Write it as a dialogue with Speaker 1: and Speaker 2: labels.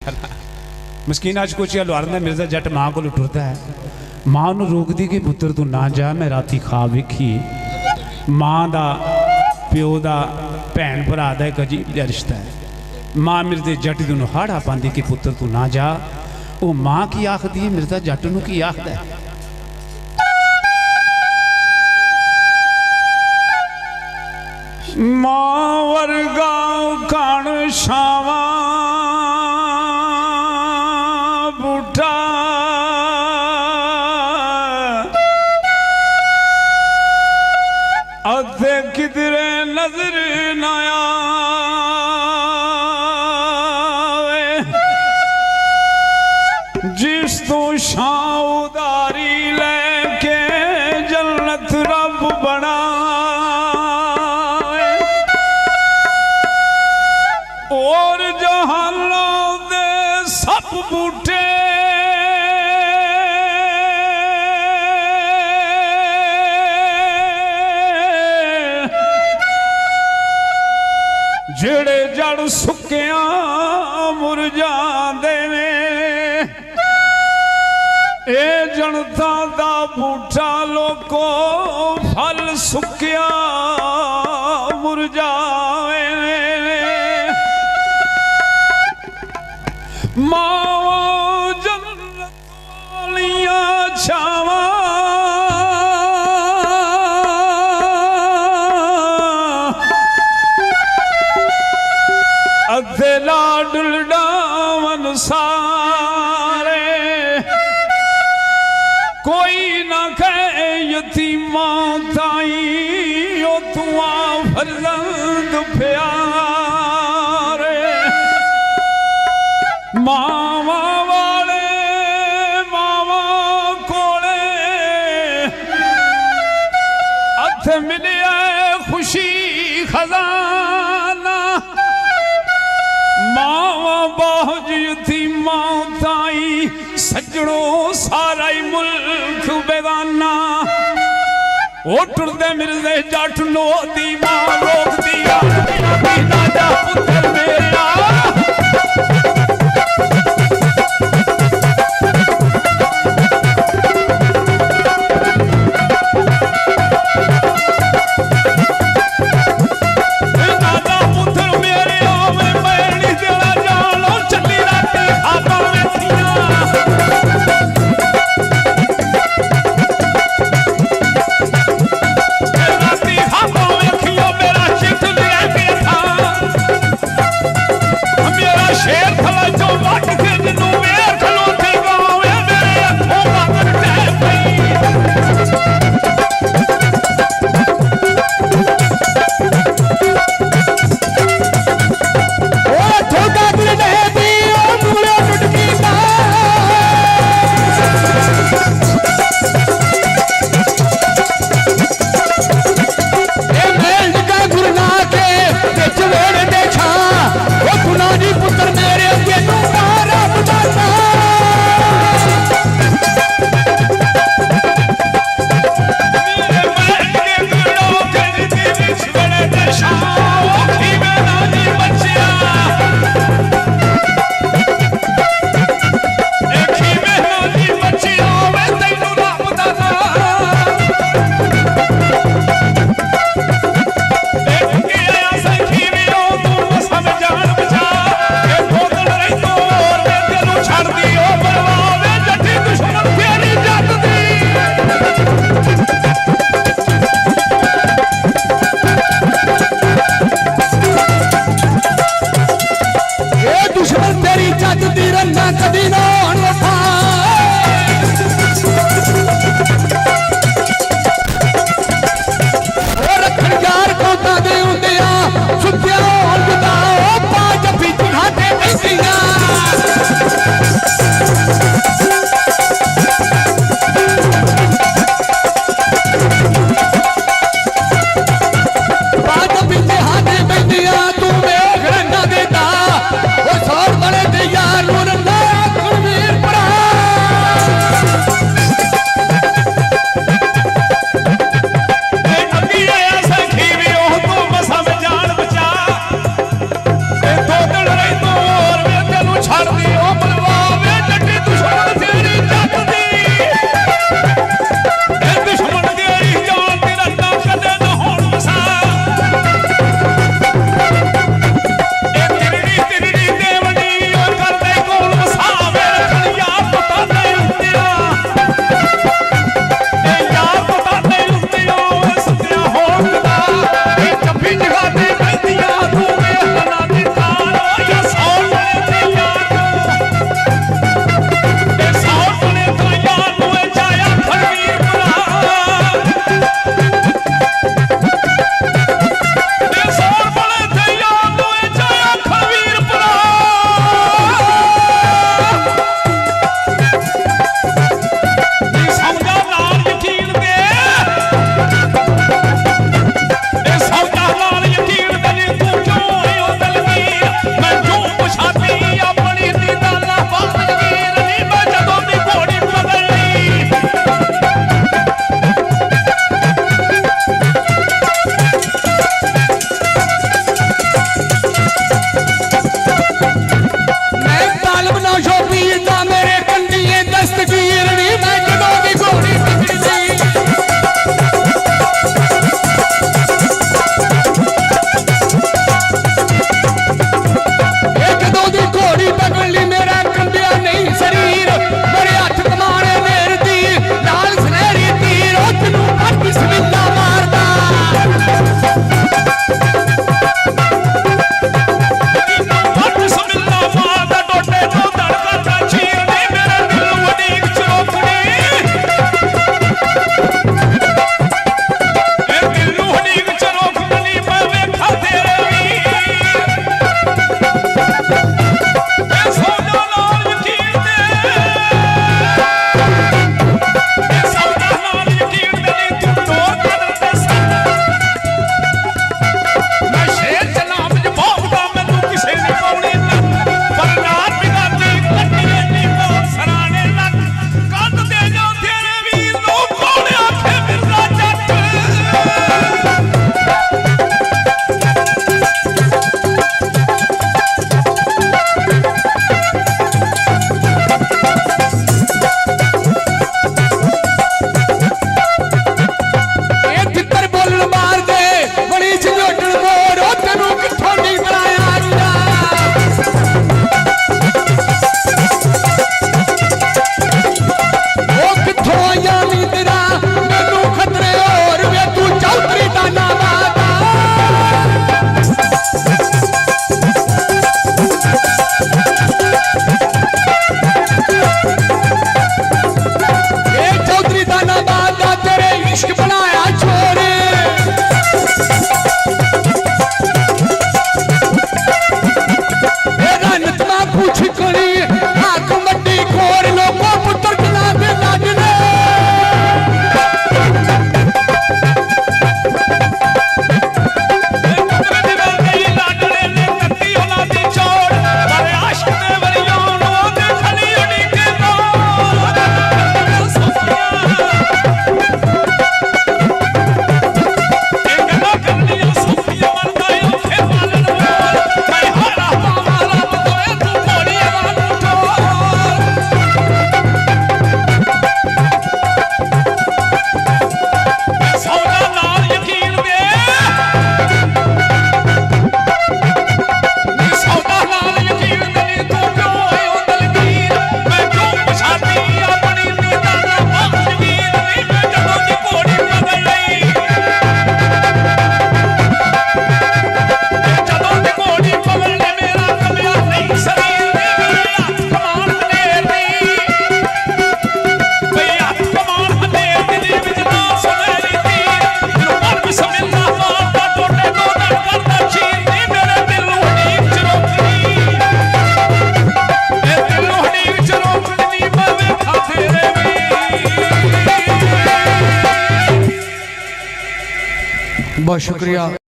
Speaker 1: मस्कीन अज कुछ लुआरदा मिर्जा जट मां को टुरदा है, मां नूं रोकदी कि पुत्र तू ना जा, मैं राती ख्वाब वेखी मां दा प्यो दा भैन भरा दा एक अजीब जिहा रिश्ता है। मां मिर्जे जट नूं हाड़ा पांदी कि पुत्र तू ना जा, वो मां की आखदी है, मिर्जा जट नूं की आखदा है। मां वर्गा कान छावा बूटा अधे किधरे नजर न आवे, जिस तो शां उदारी लेके जन्नत रब बना और जहानों दे सब बूटे जेड़े जड़ सुक्किया मुरझांदे ने, ए जनता दा बूटा लोको फल सुक्किया मुरझावे मावा जन्नत वालियां छावा अधे लाडल डावन सारे, कोई ना कहे यतीमा ताई ओ तुआ फर्जंद प्यारे। मावा वाले मावा कोले अथ मिले खुशी खजाना, मावा बाज यतीमा ताई सजड़ों सारा ही मुल्क बेगाना। ओ टुरदे मिर्जे जट नो दी मां रोक दिया दादा पुत्र मेरा।
Speaker 2: तू मेघ रंगा देता वो सौर बड़े यार नूर बहुत शुक्रिया।